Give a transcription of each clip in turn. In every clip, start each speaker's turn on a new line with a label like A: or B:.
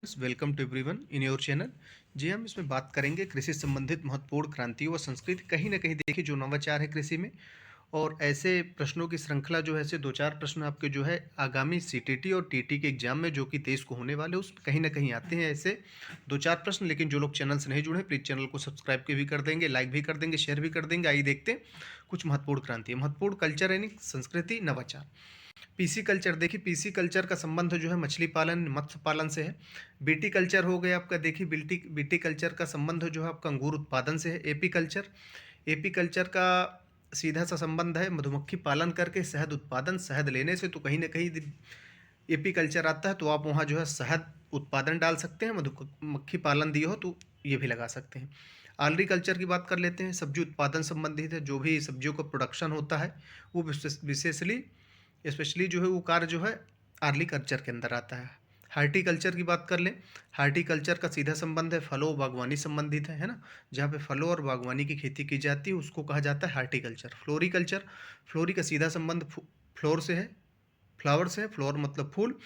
A: Welcome to everyone in your channel. जी, हम इसमें बात करेंगे कृषि संबंधित महत्वपूर्ण क्रांतियों व संस्कृति। कहीं ना कहीं देखिए जो नवाचार है कृषि में, और ऐसे प्रश्नों की श्रृंखला जो है, ऐसे दो चार प्रश्न आपके जो है आगामी सीटीटी और टीटी के एग्जाम में जो कि 23 को होने वाले, उसमें कहीं ना कहीं आते हैं ऐसे दो चार प्रश्न। लेकिन जो लोग चैनल से नहीं जुड़े, प्लीज चैनल को सब्सक्राइब के भी कर देंगे, लाइक भी कर देंगे, शेयर भी कर देंगे। आइए देखते हैं कुछ महत्वपूर्ण क्रांति, महत्वपूर्ण कल्चर यानी संस्कृति नवाचार। पीसी कल्चर, देखिए पीसी कल्चर का संबंध जो है मछली पालन मत्स्य पालन से है। बीटी कल्चर हो गया आपका, देखिए बीटी बीटी कल्चर का संबंध जो है आपका अंगूर उत्पादन से है। एपी कल्चर का सीधा सा संबंध है मधुमक्खी पालन करके शहद उत्पादन, शहद लेने से। तो कहीं ना कहीं एपी कल्चर आता है तो आप वहाँ जो है शहद उत्पादन डाल सकते हैं, मधुमक्खी पालन दिए हो तो ये भी लगा सकते हैं। आलरी कल्चर की बात कर लेते हैं, सब्जी उत्पादन संबंधित है, जो भी सब्जियों का प्रोडक्शन होता है वो विशेषली स्पेशली जो है वो कार्य जो है आर्ली कल्चर के अंदर आता है। हार्टिकल्चर की बात कर लें, हार्टिकल्चर का सीधा संबंध है फलों बागवानी संबंधित है ना। जहाँ पे फलों और बागवानी की खेती की जाती है उसको कहा जाता है हार्टिकल्चर। फ्लोरिकल्चर, फ्लोरी का सीधा संबंध फ्लोर से है, फ्लावर से है। फ्लोर मतलब फूल,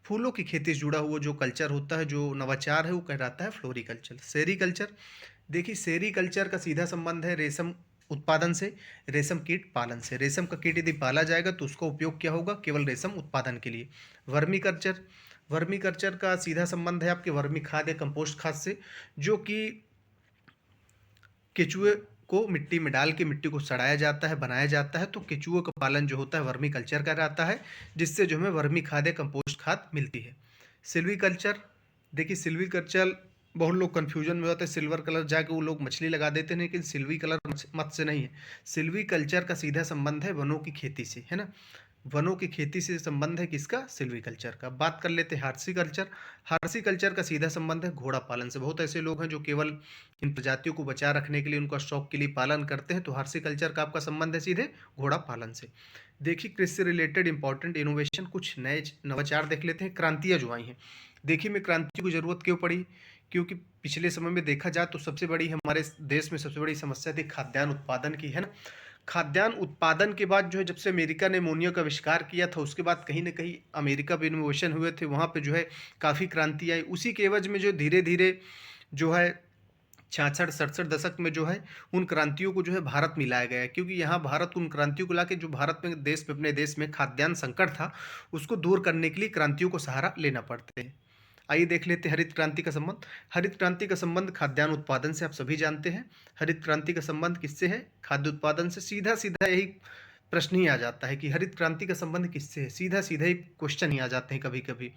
A: फूलों की खेती से जुड़ा हुआ जो कल्चर होता है, जो नवाचार है, वो कहलाता है फ्लोरिकल्चर। सेरीकल्चर, देखिए सेरीकल्चर का सीधा संबंध है रेशम उत्पादन से, रेशम कीट पालन से। रेशम का कीट यदि पाला जाएगा तो उसका उपयोग क्या होगा, केवल रेशम उत्पादन के लिए। वर्मी कल्चर, वर्मी कल्चर का सीधा संबंध है आपके वर्मी खाद या कंपोस्ट खाद से, जो कि केचुए को मिट्टी में डाल के मिट्टी को सड़ाया जाता है, बनाया जाता है। तो केचुओं का पालन जो होता है वर्मी कल्चर का रहता है, जिससे जो हमें वर्मी खाद या कंपोस्ट खाद मिलती है। सिल्वी कल्चर, देखिए सिल्वी कल्चर बहुत लोग कन्फ्यूजन में होते हैं, सिल्वर कलर जाके वो लोग मछली लगा देते हैं, लेकिन सिल्वी कलर मत्स्य नहीं है। सिल्वी कल्चर का सीधा संबंध है वनों की खेती से, है ना। वनों की खेती से संबंध है किसका, सिल्वीकल्चर का। बात कर लेते हैं हार्सिकल्चर। हार्सिकल्चर का सीधा संबंध है घोड़ा पालन से। बहुत ऐसे लोग हैं जो केवल इन प्रजातियों को बचा रखने के लिए, उनका शौक के लिए पालन करते हैं, तो हार्सिकल्चर का आपका संबंध है सीधे घोड़ा पालन से। देखिए कृषि से रिलेटेड इंपॉर्टेंट इनोवेशन, कुछ नए नवाचार देख लेते हैं, क्रांतियाँ जो आई हैं। देखिए मैं क्रांति की जरूरत क्यों पड़ी, क्योंकि पिछले समय में देखा जाए तो सबसे बड़ी हमारे देश में सबसे बड़ी समस्या थी खाद्यान्न उत्पादन की, है ना। खाद्यान्न उत्पादन के बाद जो है, जब से अमेरिका ने अमोनिया का आविष्कार किया था, उसके बाद कहीं ना कहीं अमेरिका में इनोवेशन हुए थे, वहाँ पे जो है काफ़ी क्रांति आई। उसी के एवज में जो धीरे धीरे जो है 66 67 दशक में जो है उन क्रांतियों को जो है भारत में लाया गया है, क्योंकि यहाँ भारत उन क्रांतियों को ला के जो भारत में देश में अपने देश में खाद्यान्न संकट था उसको दूर करने के लिए क्रांतियों को सहारा लेना पड़ते हैं। आइए देख लेते हैं हरित क्रांति का संबंध। हरित क्रांति का संबंध खाद्यान्न उत्पादन से, आप सभी जानते हैं। हरित क्रांति का संबंध किससे है, खाद्य उत्पादन से। सीधा सीधा यही प्रश्न ही आ जाता है कि हरित क्रांति का संबंध किससे है, सीधा सीधा ही क्वेश्चन ही आ जाते हैं कभी कभी।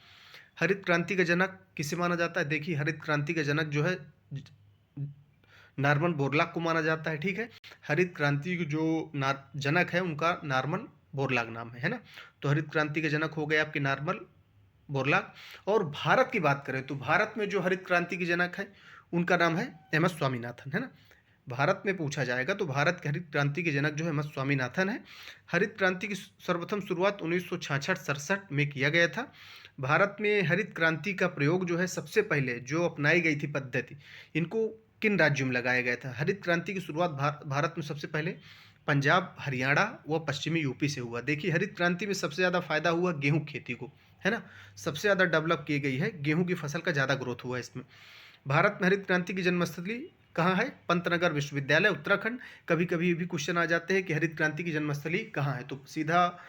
A: हरित क्रांति का जनक किसे माना जाता है, देखिए हरित क्रांति का जनक जो है नॉर्मन बोरलॉग को माना जाता है, ठीक है। हरित क्रांति के जो जनक है उनका नॉर्मन बोरलॉग नाम है ना। तो हरित क्रांति के जनक हो गए आपके नॉर्मन बोरलॉग। और भारत की बात करें तो भारत में जो हरित क्रांति के जनक है उनका नाम है एम एस स्वामीनाथन, है ना। भारत में पूछा जाएगा तो भारत के हरित क्रांति के जनक जो है एम एस स्वामीनाथन है। हरित क्रांति की सर्वप्रथम शुरुआत 1966-67 में किया गया था। भारत में हरित क्रांति का प्रयोग जो है सबसे पहले जो अपनाई गई थी पद्धति, इनको किन राज्यों में लगाया गया था। हरित क्रांति की शुरुआत भारत में सबसे पहले पंजाब, हरियाणा व पश्चिमी यूपी से हुआ। देखिए हरित क्रांति में सबसे ज़्यादा फायदा हुआ गेहूं खेती को, है ना। सबसे ज़्यादा डेवलप की गई है गेहूं की फसल का, ज़्यादा ग्रोथ हुआ है इसमें। भारत में हरित क्रांति की जन्मस्थली कहाँ है, पंतनगर विश्वविद्यालय उत्तराखंड। कभी कभी भी क्वेश्चन आ जाते हैं कि हरित क्रांति की जन्मस्थली कहाँ है, तो सीधा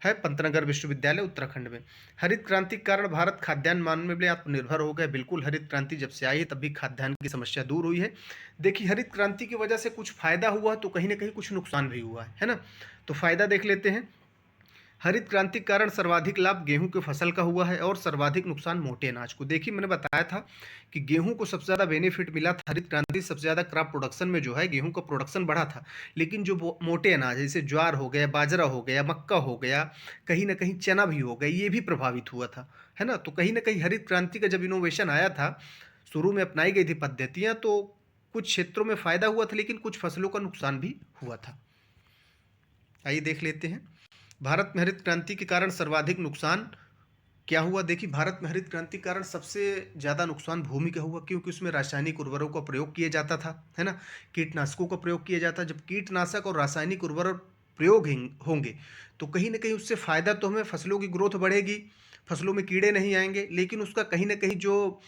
A: है पंतनगर विश्वविद्यालय उत्तराखंड में। हरित क्रांति के कारण भारत खाद्यान्न मामले में आत्मनिर्भर हो गया। बिल्कुल हरित क्रांति जब से आई है तभी खाद्यान्न की समस्या दूर हुई है। देखिए हरित क्रांति की वजह से कुछ फायदा हुआ तो कहीं ना कहीं कुछ नुकसान भी हुआ है ना। तो फायदा देख लेते हैं। हरित क्रांति के कारण सर्वाधिक लाभ गेहूं की फसल का हुआ है और सर्वाधिक नुकसान मोटे अनाज को। देखिए मैंने बताया था कि गेहूं को सबसे ज़्यादा बेनिफिट मिला था हरित क्रांति, सबसे ज़्यादा क्रॉप प्रोडक्शन में जो है गेहूं का प्रोडक्शन बढ़ा था। लेकिन जो मोटे अनाज जैसे ज्वार हो गया, बाजरा हो गया, मक्का हो गया, कहीं ना कहीं चना भी हो गया, ये भी प्रभावित हुआ था, है ना। तो कहीं ना कहीं हरित क्रांति का जब इनोवेशन आया था, शुरू में अपनाई गई थी पद्धतियाँ, तो कुछ क्षेत्रों में फ़ायदा हुआ था लेकिन कुछ फसलों का नुकसान भी हुआ था। आइए देख लेते हैं भारत में हरित क्रांति के कारण सर्वाधिक नुकसान क्या हुआ। देखिए भारत में हरित क्रांति के कारण सबसे ज़्यादा नुकसान भूमि का हुआ, क्योंकि उसमें रासायनिक उर्वरकों का प्रयोग किया जाता था, है ना। कीटनाशकों का प्रयोग किया जाता है। जब कीटनाशक और रासायनिक उर्वरक प्रयोग होंगे तो कहीं ना कहीं उससे फ़ायदा तो हमें फसलों की ग्रोथ बढ़ेगी, फसलों में कीड़े नहीं आएंगे, लेकिन उसका कहीं ना कहीं जो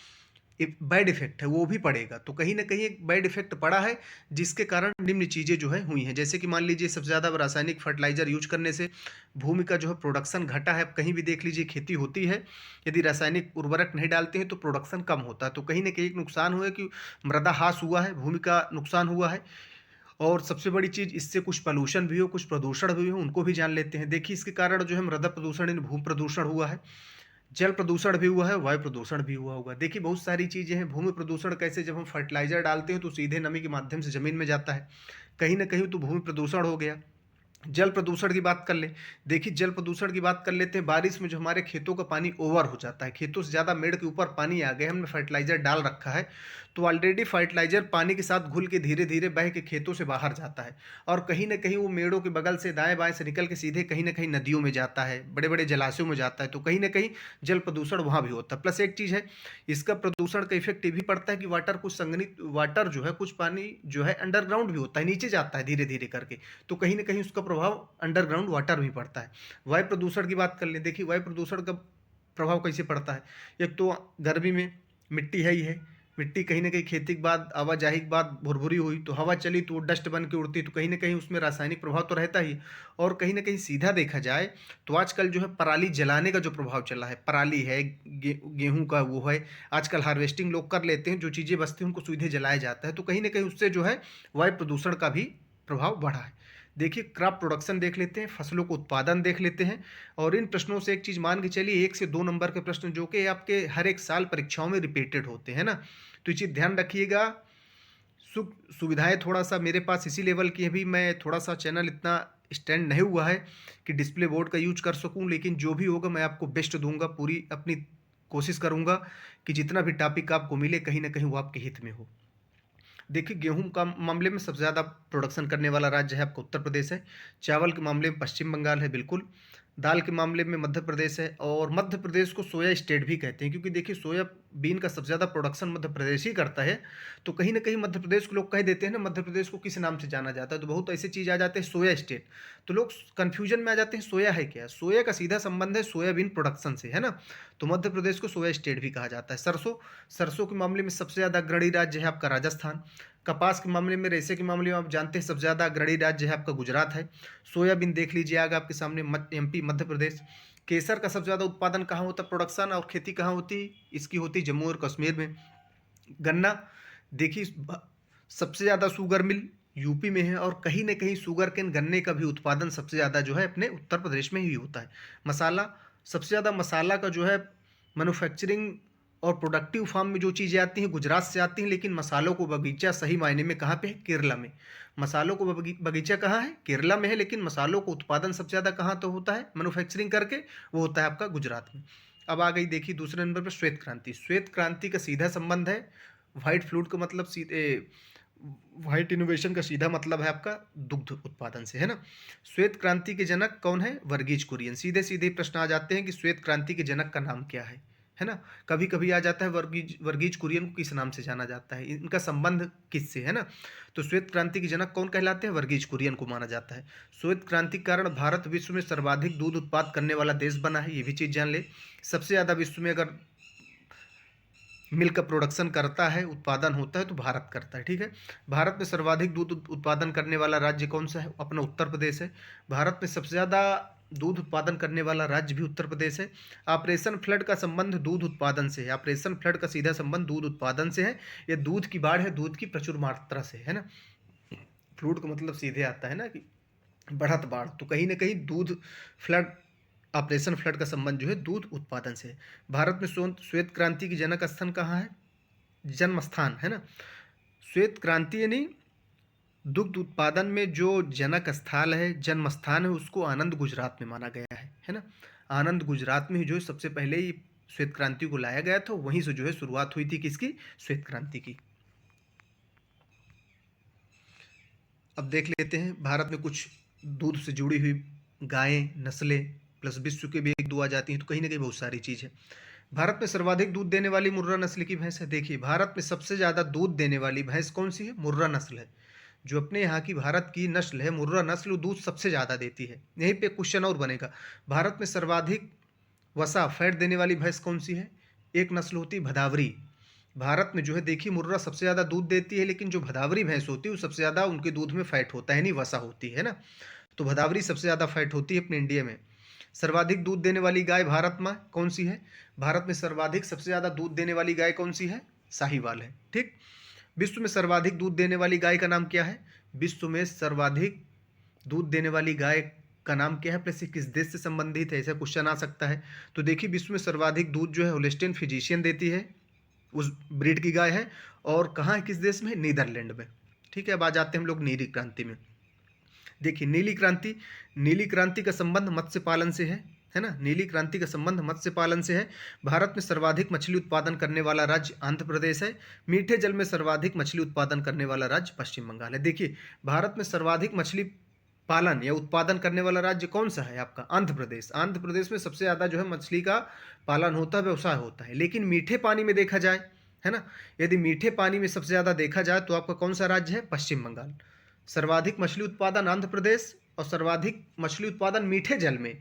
A: बैड इफेक्ट है वो भी पड़ेगा। तो कहीं ना कहीं एक बैड इफेक्ट पड़ा है, जिसके कारण निम्न चीज़ें जो है हुई हैं। जैसे कि मान लीजिए सबसे ज़्यादा रासायनिक फर्टिलाइजर यूज करने से भूमि का जो है प्रोडक्शन घटा है। आप कहीं भी देख लीजिए खेती होती है, यदि रासायनिक उर्वरक नहीं डालते हैं तो प्रोडक्शन कम होता है। तो कहीं ना कहीं एक नुकसान हुआ है कि मृदा ह्रास हुआ है, भूमि का नुकसान हुआ है। और सबसे बड़ी चीज़, इससे कुछ पॉल्यूशन भी हो, कुछ प्रदूषण भी हो, उनको भी जान लेते हैं। देखिए इसके कारण जो है मृदा प्रदूषण यानी भू प्रदूषण हुआ है, जल प्रदूषण भी हुआ है, वायु प्रदूषण भी हुआ होगा। देखिए बहुत सारी चीज़ें हैं। भूमि प्रदूषण कैसे, जब हम फर्टिलाइजर डालते हैं तो सीधे नमी के माध्यम से ज़मीन में जाता है, कहीं ना कहीं तो भूमि प्रदूषण हो गया। जल प्रदूषण की बात कर ले, देखिए जल प्रदूषण की बात कर लेते हैं। बारिश में जो हमारे खेतों का पानी ओवर हो जाता है, खेतों से ज़्यादा मेड़ के ऊपर पानी आ गया, हमने फर्टिलाइजर डाल रखा है, तो ऑलरेडी फर्टिलाइजर पानी के साथ घुल के धीरे धीरे बह के खेतों से बाहर जाता है, और कहीं ना कहीं वो मेड़ों के बगल से दाएं बाएं से निकल के सीधे कहीं ना कहीं नदियों में जाता है, बड़े बड़े जलाशयों में जाता है। तो कहीं ना कहीं जल प्रदूषण वहाँ भी होता है। प्लस एक चीज़ है, इसका प्रदूषण का इफेक्ट ये भी पड़ता है कि वाटर कुछ संघनित वाटर जो है, कुछ पानी जो है अंडरग्राउंड भी होता है, नीचे जाता है धीरे धीरे करके, तो कहीं ना कहीं उसका प्रभाव अंडरग्राउंड वाटर भी पड़ता है। वायु प्रदूषण की बात कर लें, देखिए वायु प्रदूषण का प्रभाव कैसे पड़ता है। एक तो गर्मी में मिट्टी है ही है, मिट्टी कहीं ना कहीं खेती के बाद आवाजाही के बाद भुरभुरी हुई तो हवा चली तो वो डस्ट बन के उड़ती, तो कहीं ना कहीं उसमें रासायनिक प्रभाव तो रहता ही। और कहीं ना कहीं सीधा देखा जाए तो आजकल जो है पराली जलाने का जो प्रभाव चला है, पराली है, गेहूं का वो है, आजकल हार्वेस्टिंग लोग कर लेते हैं, जो चीज़ें बचती हैं उनको सीधे जलाया जाता है, तो कहीं ना कहीं उससे जो है वायु प्रदूषण का भी प्रभाव बढ़ा है। देखिए क्रॉप प्रोडक्शन देख लेते हैं, फसलों को उत्पादन देख लेते हैं। और इन प्रश्नों से एक चीज़ मान के चलिए, 1 से 2 नंबर के प्रश्न जो कि आपके हर एक साल परीक्षाओं में रिपीटेड होते हैं ना, तो ये चीज़ ध्यान रखिएगा। सुख सुविधाएं थोड़ा सा मेरे पास इसी लेवल की है, भी मैं थोड़ा सा चैनल इतना स्टैंड नहीं हुआ है कि डिस्प्ले बोर्ड का यूज कर सकूं, लेकिन जो भी होगा मैं आपको बेस्ट दूंगा, पूरी अपनी कोशिश करूंगा कि जितना भी टॉपिक आपको मिले कहीं ना कहीं वो आपके हित में हो। देखिए गेहूं का मामले में सबसे ज़्यादा प्रोडक्शन करने वाला राज्य है आपका उत्तर प्रदेश है। चावल के मामले में पश्चिम बंगाल है बिल्कुल। दाल के मामले में मध्य प्रदेश है, और मध्य प्रदेश को सोया स्टेट भी कहते हैं, क्योंकि देखिए सोयाबीन का सबसे ज़्यादा प्रोडक्शन मध्य प्रदेश ही करता है। तो कहीं ना कहीं मध्य प्रदेश को लोग कह देते हैं ना, मध्य प्रदेश को किस नाम से जाना जाता है, तो बहुत ऐसी चीज़ आ जाते हैं सोया स्टेट, तो लोग कन्फ्यूजन में आ जाते हैं सोया है क्या। सोया का सीधा संबंध है सोयाबीन प्रोडक्शन से, है ना। तो मध्य प्रदेश को सोया स्टेट भी कहा जाता है। सरसों, सरसों के मामले में सबसे ज़्यादा अग्रणी राज्य है आपका राजस्थान। कपास के मामले में, रेशे के मामले में आप जानते हैं सबसे ज़्यादा अग्रणी राज्य है आपका गुजरात है। सोयाबीन देख लीजिए आगे आपके सामने एमपी मध्य प्रदेश। केसर का सबसे ज़्यादा उत्पादन कहाँ होता है, प्रोडक्शन और खेती कहाँ होती, इसकी होती जम्मू और कश्मीर में। गन्ना, देखिए सबसे ज़्यादा शुगर मिल यूपी में है, और कहीं ना कहीं शुगर केन गन्ने का भी उत्पादन सबसे ज़्यादा जो है अपने उत्तर प्रदेश में ही होता है। मसाला, सबसे ज़्यादा मसाला का जो है मैन्युफैक्चरिंग और प्रोडक्टिव फार्म में जो चीज़ें आती हैं गुजरात से आती हैं, लेकिन मसालों को बगीचा सही मायने में कहाँ पे है, केरला में। मसालों को बगीचा कहाँ है, केरला में है, लेकिन मसालों को उत्पादन सबसे ज़्यादा कहाँ तो होता है मैन्युफैक्चरिंग करके, वो होता है आपका गुजरात में। अब आ गई देखिए दूसरे नंबर पर श्वेत क्रांति। श्वेत क्रांति का सीधा संबंध है वाइट फ्लूट का मतलब सीधे, वाइट इनोवेशन का सीधा मतलब है आपका दुग्ध उत्पादन से, है ना। श्वेत क्रांति के जनक कौन है, वर्गीज कुरियन। सीधे सीधे प्रश्न आ जाते हैं कि श्वेत क्रांति के जनक का नाम क्या है ना। कभी कभी आ जाता है वर्गीज कुरियन को किस नाम से जाना जाता है, इनका संबंध किससे, है ना। तो श्वेत क्रांति के जनक कौन कहलाते हैं, वर्गीज कुरियन को माना जाता है। श्वेत क्रांति के कारण भारत विश्व में सर्वाधिक दूध उत्पाद करने वाला देश बना है, ये भी चीज़ जान ले। सबसे ज़्यादा विश्व में अगर मिल्क का प्रोडक्शन करता है, उत्पादन होता है, तो भारत करता है, ठीक है। भारत में सर्वाधिक दूध उत्पादन करने वाला राज्य कौन सा है, अपना उत्तर प्रदेश है। भारत में सबसे ज़्यादा दूध उत्पादन करने वाला राज्य भी उत्तर प्रदेश है। ऑपरेशन फ्लड का संबंध दूध उत्पादन से है, ऑपरेशन फ्लड का सीधा संबंध दूध उत्पादन से है। ये दूध की बाढ़ है, दूध की प्रचुर मात्रा से, है ना। फ्लूड का मतलब सीधे आता है ना कि बढ़त बाढ़, तो कहीं ना कहीं दूध फ्लड, ऑपरेशन फ्लड का संबंध जो है दूध उत्पादन से है। भारत में श्वेत क्रांति की जनक स्थान कहाँ है, जन्म स्थान, है ना। श्वेत क्रांति यानी दुग्ध उत्पादन में जो जनक स्थल है, जन्म स्थान है, उसको आनंद गुजरात में माना गया है ना। आनंद गुजरात में ही जो है सबसे पहले ही श्वेत क्रांति को लाया गया था, वहीं से जो है शुरुआत हुई थी किसकी, श्वेत क्रांति की। अब देख लेते हैं भारत में कुछ दूध से जुड़ी हुई गायें, नस्लें, प्लस विश्व के भी एक दो आ जाती हैं, तो कहीं ना कहीं बहुत सारी चीज़ है। भारत में सर्वाधिक दूध देने वाली मुर्रा नस्ल की भैंस है। देखिए भारत में सबसे ज़्यादा दूध देने वाली भैंस कौन सी है, मुर्रा नस्ल है। जो अपने यहाँ की भारत की नस्ल है मुर्रा नस्ल, वो दूध सबसे ज़्यादा देती है। यहीं पे क्वेश्चन और बनेगा, भारत में सर्वाधिक वसा फैट देने वाली भैंस कौन सी है? एक नस्ल होती है भदावरी। भारत में जो है देखिए मुर्रा सबसे ज़्यादा दूध देती है, लेकिन जो भदावरी भैंस होती है वो सबसे ज़्यादा उनके दूध में फैट होता है, नहीं वसा होती है ना। तो भदावरी सबसे ज़्यादा फैट होती है अपने इंडिया में। सर्वाधिक दूध देने वाली गाय भारत में कौन सी है? भारत में सर्वाधिक सबसे ज़्यादा दूध देने वाली गाय कौन सी है? साहीवाल है। ठीक। विश्व में सर्वाधिक दूध देने वाली गाय का नाम क्या है? विश्व में सर्वाधिक दूध देने वाली गाय का नाम क्या है, प्लस ये किस देश से संबंधित है, ऐसा क्वेश्चन आ सकता है। तो देखिए विश्व में सर्वाधिक दूध जो है होल्स्टीन फ्रिजीशियन देती है, उस ब्रीड की गाय है। और कहाँ है, किस देश में? नीदरलैंड में। ठीक है, अब आ जाते हैं हम लोग नीली क्रांति में। देखिए नीली क्रांति का संबंध मत्स्य पालन से है ना। नीली क्रांति का संबंध मत्स्य पालन से है। भारत में सर्वाधिक मछली उत्पादन करने वाला राज्य आंध्र प्रदेश है। मीठे जल में सर्वाधिक मछली उत्पादन करने वाला राज्य पश्चिम बंगाल है। देखिए भारत में सर्वाधिक मछली पालन या उत्पादन करने वाला राज्य कौन सा है आपका? आंध्र प्रदेश। आंध्र प्रदेश में सबसे ज़्यादा जो है मछली का पालन होता है, व्यवसाय होता है। लेकिन मीठे पानी में देखा जाए, है ना, यदि मीठे पानी में सबसे ज़्यादा देखा जाए तो आपका कौन सा राज्य है? पश्चिम बंगाल। सर्वाधिक मछली उत्पादन आंध्र प्रदेश और सर्वाधिक मछली उत्पादन मीठे जल में,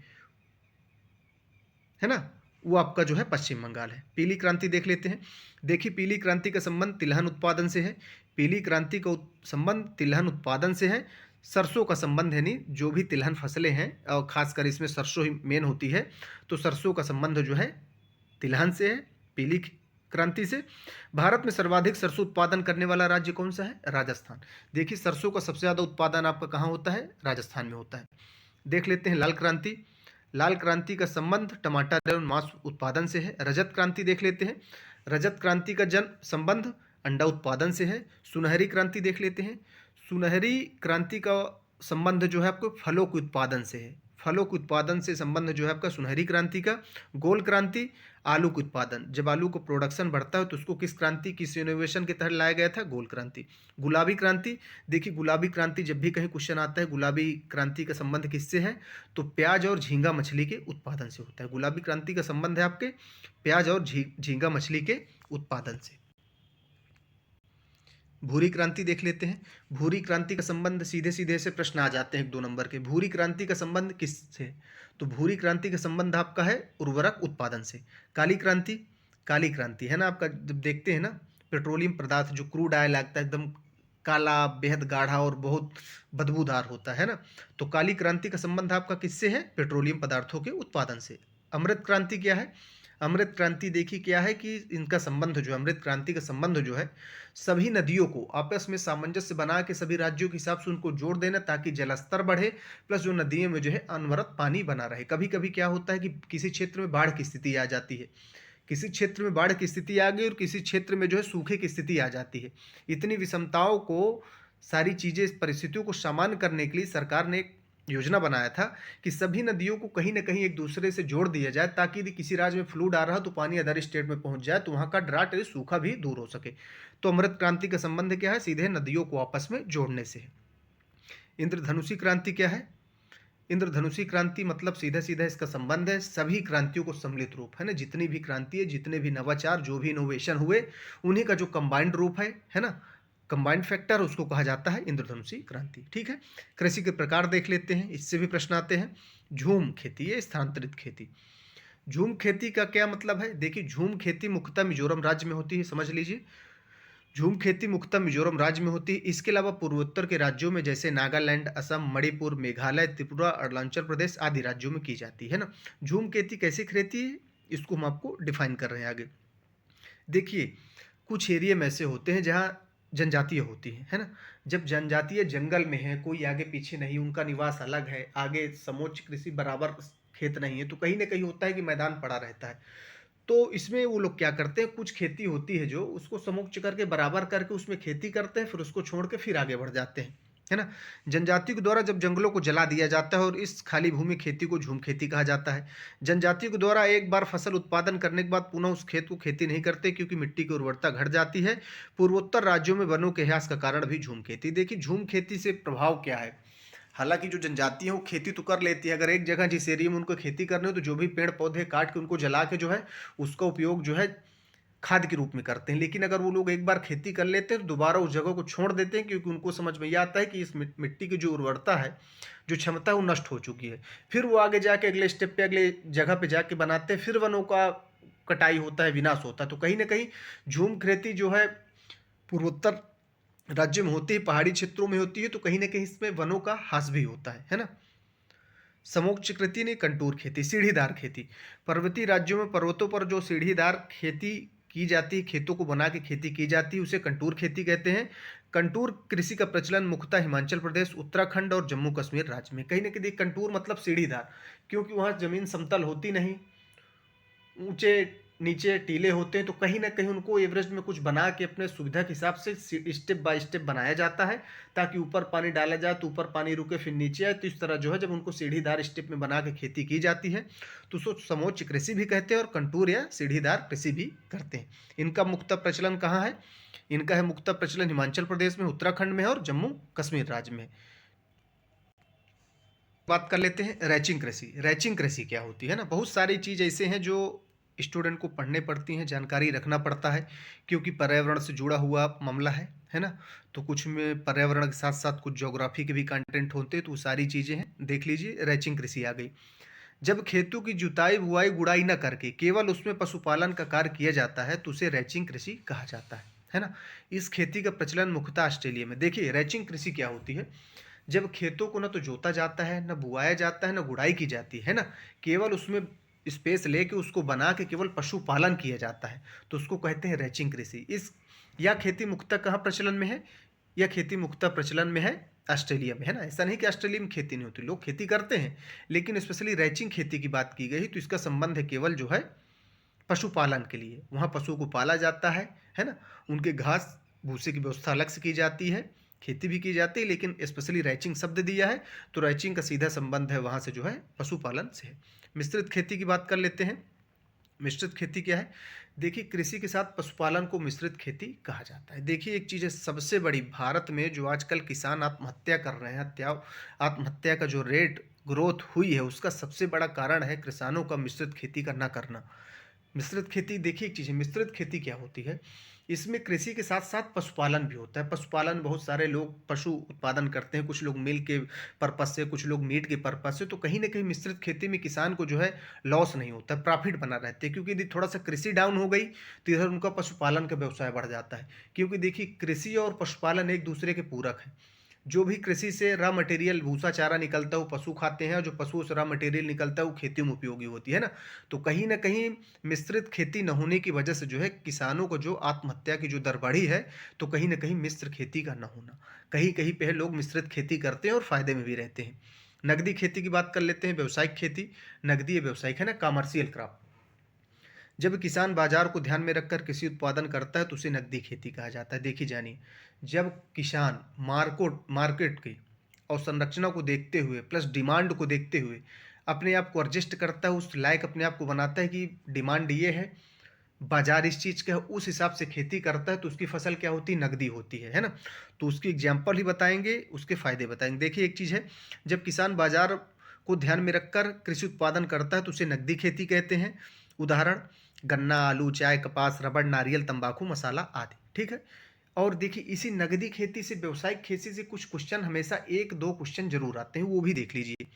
A: है ना, वो आपका जो है पश्चिम बंगाल है। पीली क्रांति देख लेते हैं। देखिए पीली क्रांति का संबंध तिलहन उत्पादन से है। पीली क्रांति का संबंध तिलहन उत्पादन से है। सरसों का संबंध है नहीं, जो भी तिलहन फसलें हैं और खासकर इसमें सरसों ही मेन होती है, तो सरसों का संबंध जो है तिलहन से है, पीली क्रांति से। भारत में सर्वाधिक सरसों उत्पादन करने वाला राज्य कौन सा है? राजस्थान। देखिए सरसों का सबसे ज़्यादा उत्पादन आपका कहाँ होता है? राजस्थान में होता है। देख लेते हैं लाल क्रांति। लाल क्रांति का संबंध टमाटर एवं मांस उत्पादन से है। रजत क्रांति देख लेते हैं। रजत क्रांति का जन संबंध अंडा उत्पादन से है। सुनहरी क्रांति देख लेते हैं। सुनहरी क्रांति का संबंध जो है आपको फलों के उत्पादन से है। फलों के उत्पादन से संबंध जो है आपका सुनहरी क्रांति का। गोल क्रांति आलू के उत्पादन, जब आलू का प्रोडक्शन बढ़ता है तो उसको किस क्रांति, किस इनोवेशन के तहत लाया गया था? गोल क्रांति। गुलाबी क्रांति। देखिए गुलाबी क्रांति जब भी कहीं क्वेश्चन आता है, गुलाबी क्रांति का संबंध किससे है? तो प्याज और झींगा मछली के उत्पादन से होता है। गुलाबी क्रांति का संबंध है आपके प्याज और झींगा मछली के उत्पादन से। भूरी क्रांति देख लेते हैं। भूरी क्रांति का संबंध सीधे सीधे से प्रश्न आ जाते हैं 1-2 नंबर के। भूरी क्रांति का संबंध किससे? तो भूरी क्रांति का संबंध आपका है उर्वरक उत्पादन से। काली क्रांति, काली क्रांति है ना आपका, जब देखते हैं ना पेट्रोलियम पदार्थ जो क्रूड ऑयल लगता है एकदम काला, बेहद गाढ़ा और बहुत बदबूदार होता है ना, तो काली क्रांति का संबंध आपका किससे है? पेट्रोलियम पदार्थों के उत्पादन से। अमृत क्रांति क्या है? अमृत क्रांति देखिए क्या है कि इनका संबंध जो है, अमृत क्रांति का संबंध जो है सभी नदियों को आपस में सामंजस्य बना के सभी राज्यों के हिसाब से उनको जोड़ देना, ताकि जलस्तर बढ़े, प्लस जो नदियों में जो है अनवरत पानी बना रहे। कभी कभी क्या होता है कि किसी क्षेत्र में बाढ़ की स्थिति आ जाती है, किसी क्षेत्र में बाढ़ की स्थिति आ गई और किसी क्षेत्र में जो है सूखे की स्थिति आ जाती है। इतनी विषमताओं को, सारी चीज़ें, परिस्थितियों को सामान्य करने के लिए सरकार ने एक योजना बनाया था कि सभी नदियों को कहीं ना कहीं एक दूसरे से जोड़ दिया जाए, ताकि यदि किसी राज्य में फ्लूड आ रहा हो तो पानी अदर स्टेट में पहुंच जाए, तो वहाँ का ड्राट यानी सूखा भी दूर हो सके। तो अमृत क्रांति का संबंध क्या है? सीधे नदियों को आपस में जोड़ने से। इंद्रधनुषी क्रांति क्या है? इंद्रधनुषी क्रांति मतलब सीधा सीधा इसका संबंध है सभी क्रांतियों को सम्मिलित रूप, है ना, जितनी भी क्रांति है, जितने भी नवाचार, जो भी इनोवेशन हुए, उन्हीं का जो कंबाइंड रूप है ना, कंबाइंड फैक्टर, उसको कहा जाता है इंद्रधनुषी क्रांति। ठीक है। कृषि के प्रकार देख लेते हैं, इससे भी प्रश्न आते हैं। झूम खेती है स्थानांतरित खेती। झूम खेती का क्या मतलब है? देखिए झूम खेती मुख्यतः मिजोरम राज्य में होती है, समझ लीजिए। झूम खेती मुख्यतः मिजोरम राज्य में होती है। इसके अलावा पूर्वोत्तर के राज्यों में जैसे नागालैंड, असम, मणिपुर, मेघालय, त्रिपुरा, अरुणाचल प्रदेश आदि राज्यों में की जाती है ना। झूम खेती कैसे खेती है, इसको हम आपको डिफाइन कर रहे हैं आगे। देखिए कुछ एरिया में ऐसे होते हैं जहाँ जनजातीय होती है ना। जब जनजातीय जंगल में है, कोई आगे पीछे नहीं, उनका निवास अलग है, आगे समोच्च कृषि बराबर खेत नहीं है, तो कहीं ना कहीं होता है कि मैदान पड़ा रहता है। तो इसमें वो लोग क्या करते हैं, कुछ खेती होती है जो उसको समोच्च करके बराबर करके उसमें खेती करते हैं, फिर उसको छोड़ के फिर आगे बढ़ जाते हैं, है ना। जनजातियों के द्वारा जब जंगलों को जला दिया जाता है और इस खाली भूमि खेती को झूम खेती कहा जाता है। जनजातियों के द्वारा एक बार फसल उत्पादन करने के बाद पुनः उस खेत को खेती नहीं करते, क्योंकि मिट्टी की उर्वरता घट जाती है। पूर्वोत्तर राज्यों में वनों के ह्रास का कारण भी झूम खेती। देखिए झूम खेती से प्रभाव क्या है? हालांकि जो जनजाति है वो खेती तो कर लेती है, अगर एक जगह जिस एरिया में उनको खेती करनी हो तो जो भी पेड़ पौधे काट के उनको जला के जो है उसका उपयोग जो है खाद के रूप में करते हैं। लेकिन अगर वो लोग एक बार खेती कर लेते हैं तो दोबारा उस जगह को छोड़ देते हैं, क्योंकि उनको समझ में ये आता है कि इस मिट्टी की जो उर्वरता है, जो क्षमता है, वो नष्ट हो चुकी है। फिर वो आगे जाके अगले स्टेप पे, अगले जगह पे जाके बनाते हैं, फिर वनों का कटाई होता है, विनाश होता है। तो कहीं ना कहीं झूम खेती जो है पूर्वोत्तर राज्य में होती है, पहाड़ी क्षेत्रों में होती है, तो कहीं ना कहीं इसमें वनों का ह्रास भी होता है ना। समोच्च कृति ने कंटूर खेती, सीढ़ीदार खेती। पर्वतीय राज्यों में पर्वतों पर जो सीढ़ीदार खेती की जाती है, खेतों को बना के खेती की जाती है, उसे कंटूर खेती कहते हैं। कंटूर कृषि का प्रचलन मुख्यतः हिमाचल प्रदेश, उत्तराखंड और जम्मू कश्मीर राज्य में। कहीं ना कहीं कंटूर मतलब सीढ़ीदार, क्योंकि वहाँ जमीन समतल होती नहीं, ऊंचे नीचे टीले होते हैं, तो कहीं ना कहीं उनको एवरेज में कुछ बना के अपने सुविधा के हिसाब से स्टेप बाय स्टेप बनाया जाता है, ताकि ऊपर पानी डाला जाए तो ऊपर पानी रुके फिर नीचे आए। तो इस तरह जो है जब उनको सीढ़ीदार स्टेप में बना के खेती की जाती है तो उसको समोच्च कृषि भी कहते हैं और कंटूर या सीढ़ीदार कृषि भी करते हैं। इनका मुख्य प्रचलन कहाँ है? इनका है मुख्य प्रचलन हिमाचल प्रदेश में, उत्तराखंड में और जम्मू कश्मीर राज्य में। बात कर लेते हैं रैचिंग कृषि। रैचिंग कृषि क्या होती है ना, बहुत सारी चीज़ ऐसे हैं जो स्टूडेंट को पढ़ने पड़ती हैं, जानकारी रखना पड़ता है, क्योंकि पर्यावरण से जुड़ा हुआ मामला है ना। तो कुछ में पर्यावरण के साथ साथ कुछ ज्योग्राफी के भी कंटेंट होते हैं, तो वो सारी चीज़ें हैं। देख लीजिए, रैचिंग कृषि आ गई। जब खेतों की जुताई बुआई गुड़ाई न करके केवल उसमें पशुपालन का कार्य किया जाता है तो उसे रैचिंग कृषि कहा जाता है ना। इस खेती का प्रचलन मुख्यतः ऑस्ट्रेलिया में। देखिए रैचिंग कृषि क्या होती है, जब खेतों को न तो जोता जाता है, न बुआया जाता है, न गुड़ाई की जाती है ना, केवल उसमें स्पेस लेके उसको बना के केवल पशुपालन किया जाता है, तो उसको कहते हैं रैचिंग कृषि। इस यह खेती मुख्यतः कहाँ प्रचलन में है? यह खेती मुख्यतः प्रचलन में है ऑस्ट्रेलिया में, है ना। ऐसा नहीं कि ऑस्ट्रेलिया में खेती नहीं होती, लोग खेती करते हैं, लेकिन स्पेशली रैचिंग खेती की बात की गई तो इसका संबंध है केवल जो है पशुपालन के लिए। वहाँ पशुओं को पाला जाता है ना, उनके घास भूसे की व्यवस्था अलग से की जाती है, खेती भी की जाती है, लेकिन स्पेशली रैचिंग शब्द दिया है तो रैचिंग का सीधा संबंध है वहाँ से जो है पशुपालन से है। मिश्रित खेती की बात कर लेते हैं। मिश्रित खेती क्या है? देखिए कृषि के साथ पशुपालन को मिश्रित खेती कहा जाता है। देखिए एक चीज़ है सबसे बड़ी, भारत में जो आजकल किसान आत्महत्या कर रहे हैं, आत्महत्या का जो रेट ग्रोथ हुई है, उसका सबसे बड़ा कारण है किसानों का मिश्रित खेती का ना करना। मिश्रित खेती, देखिए एक चीज़ है, मिश्रित खेती क्या होती है, इसमें कृषि के साथ साथ पशुपालन भी होता है। पशुपालन बहुत सारे लोग पशु उत्पादन करते हैं, कुछ लोग मिल्क के पर्पज से, कुछ लोग मीट के पर्पज से। तो कहीं ना कहीं मिश्रित खेती में किसान को जो है लॉस नहीं होता, प्रॉफिट बना रहते हैं, क्योंकि यदि थोड़ा सा कृषि डाउन हो गई तो इधर उनका पशुपालन का व्यवसाय बढ़ जाता है। क्योंकि देखिए कृषि और पशुपालन एक दूसरे के पूरक हैं। जो भी कृषि से रॉ मटेरियल भूसा चारा निकलता है वो पशु खाते हैं, और जो पशुओं से रॉ मटेरियल निकलता है वो खेती में उपयोगी होती है ना। तो कहीं ना कहीं मिश्रित खेती न होने की वजह से जो है किसानों को जो आत्महत्या की जो दर बढ़ी है, तो कहीं ना कहीं मिश्र खेती का न होना। कहीं कहीं पे लोग मिश्रित खेती करते हैं और फायदे में भी रहते हैं। नगदी खेती की बात कर लेते हैं, व्यावसायिक खेती। नगदी या व्यावसायिक है ना, कॉमर्शियल क्रॉप। जब किसान बाजार को ध्यान में रखकर कृषि उत्पादन करता है तो उसे नकदी खेती कहा जाता है। देखिए जानिए, जब किसान मार्केट की और संरचना को देखते हुए प्लस डिमांड को देखते हुए अपने आप को एडजस्ट करता है, उस लायक अपने आप को बनाता है कि डिमांड ये है, बाजार इस चीज़ का है, उस हिसाब से खेती करता है, तो उसकी फसल क्या होती है? नकदी होती है ना। तो उसकी एग्जाम्पल ही बताएंगे, उसके फायदे बताएंगे। देखिए एक चीज़ है, जब किसान बाजार को ध्यान में रखकर कृषि उत्पादन करता है तो उसे नकदी खेती कहते हैं। उदाहरण गन्ना, आलू, चाय, कपास, रबड़, नारियल, तंबाकू, मसाला आदि। ठीक है। और देखिए इसी नगदी खेती से, व्यावसायिक खेती से कुछ क्वेश्चन हमेशा एक दो क्वेश्चन जरूर आते हैं, वो भी देख लीजिए।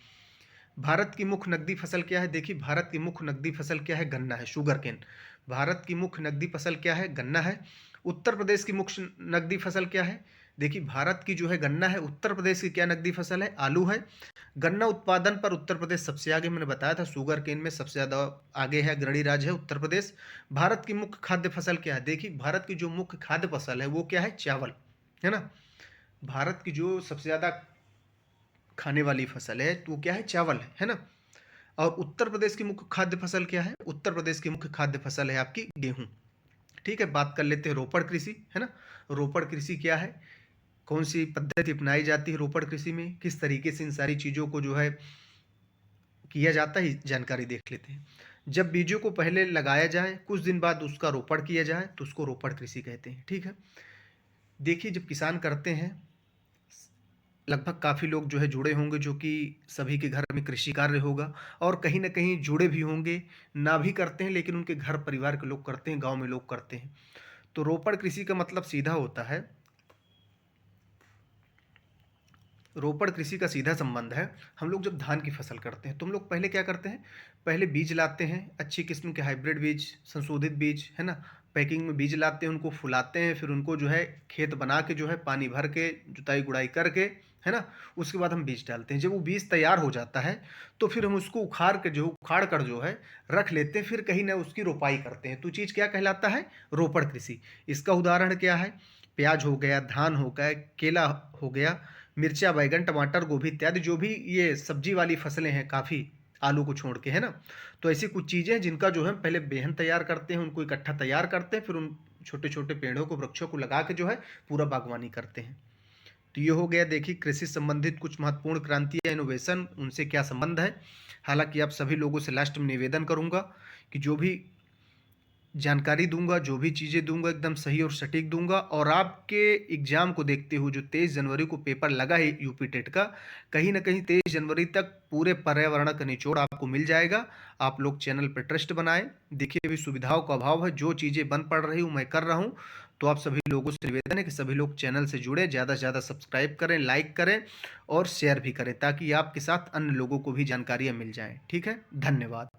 A: भारत की मुख्य नगदी फसल क्या है? देखिए भारत की मुख्य नगदी फसल क्या है? गन्ना है, शुगर केन। भारत की मुख्य नगदी फसल क्या है? गन्ना है। उत्तर प्रदेश की मुख्य नगदी फसल क्या है? देखिए भारत की जो है गन्ना है, उत्तर प्रदेश की क्या नगदी फसल है? आलू है। गन्ना उत्पादन पर उत्तर प्रदेश सबसे आगे, मैंने बताया था, शुगर केन में सबसे ज़्यादा आगे है, अग्रणी राज्य है उत्तर प्रदेश। भारत की मुख्य खाद्य फसल क्या है? देखिए भारत की जो मुख्य खाद्य फसल है वो क्या है? चावल, है ना। भारत की जो सबसे ज़्यादा खाने वाली फसल है तो वो क्या है? चावल है ना। और उत्तर प्रदेश की मुख्य खाद्य फसल क्या है? उत्तर प्रदेश की मुख्य खाद्य फसल है आपकी गेहूं। ठीक है। बात कर लेते हैं रोपड़ कृषि, है ना। रोपड़ कृषि क्या है, कौन सी पद्धति अपनाई जाती है रोपड़ कृषि में, किस तरीके से इन सारी चीज़ों को जो है किया जाता है, जानकारी देख लेते हैं। जब बीजों को पहले लगाया जाए, कुछ दिन बाद उसका रोपड़ किया जाए तो उसको रोपड़ कृषि कहते हैं। ठीक है। देखिए जब किसान करते हैं लगभग काफ़ी लोग जो है जुड़े होंगे, जो कि सभी के घर में कृषि कार्य होगा, और कहीं न कहीं जुड़े भी होंगे, ना भी करते हैं लेकिन उनके घर परिवार के लोग करते हैं, गाँव में लोग करते हैं। तो रोपण कृषि का मतलब सीधा होता है, रोपण कृषि का सीधा संबंध है, हम लोग जब धान की फसल करते हैं तो हम लोग पहले क्या करते हैं, पहले बीज लाते हैं, अच्छी किस्म के हाइब्रिड बीज, संशोधित बीज, है ना? पैकिंग में बीज लाते हैं, उनको फुलाते हैं, फिर उनको जो है खेत बना के जो है पानी भर के, जुताई-गुड़ाई करके, है ना? उसके बाद हम बीज डालते हैं। जब वो बीज तैयार हो जाता है, तो फिर हम उसको उखाड़ कर जो है रख लेते हैं, फिर कहीं न उसकी रोपाई करते हैं। तो चीज़ क्या कहलाता है? रोपण कृषि। इसका उदाहरण क्या है? प्याज हो गया, धान हो गया, केला हो गया, मिर्चा, बैंगन, टमाटर, गोभी इत्यादि जो भी ये सब्जी वाली फसलें हैं काफ़ी, आलू को छोड़ के, है ना? तो ऐसी कुछ चीज़ें हैं जिनका जो है पहले बेहन तैयार करते हैं, उनको इकट्ठा तैयार करते हैं, फिर उन छोटे-छोटे पेड़ों को, वृक्षों को लगा के जो है पूरा बागवानी करते हैं। तो ये हो गया, देखिए कृषि संबंधित कुछ महत्वपूर्ण क्रांति या इनोवेशन, उनसे क्या संबंध है। हालाँकि आप सभी लोगों से लास्ट में निवेदन करूँगा कि जो भी जानकारी दूँगा, जो भी चीज़ें दूँगा एकदम सही और सटीक दूँगा, और आपके एग्ज़ाम को देखते हुए जो 23 जनवरी को पेपर लगा है यूपी टेट का, कहीं न कहीं 23 जनवरी तक पूरे पर्यावरण का निचोड़ आपको मिल जाएगा। आप लोग चैनल पे ट्रस्ट बनाएँ। देखिए अभी सुविधाओं का अभाव है, जो चीज़ें बन पड़ रही हूँ मैं कर रहा हूँ, तो आप सभी लोगों से निवेदन है कि सभी लोग चैनल से जुड़ें, ज़्यादा से ज़्यादा सब्सक्राइब करें, लाइक करें और शेयर भी करें, ताकि आपके साथ अन्य लोगों को भी जानकारियाँ मिल जाएँ। ठीक है? धन्यवाद।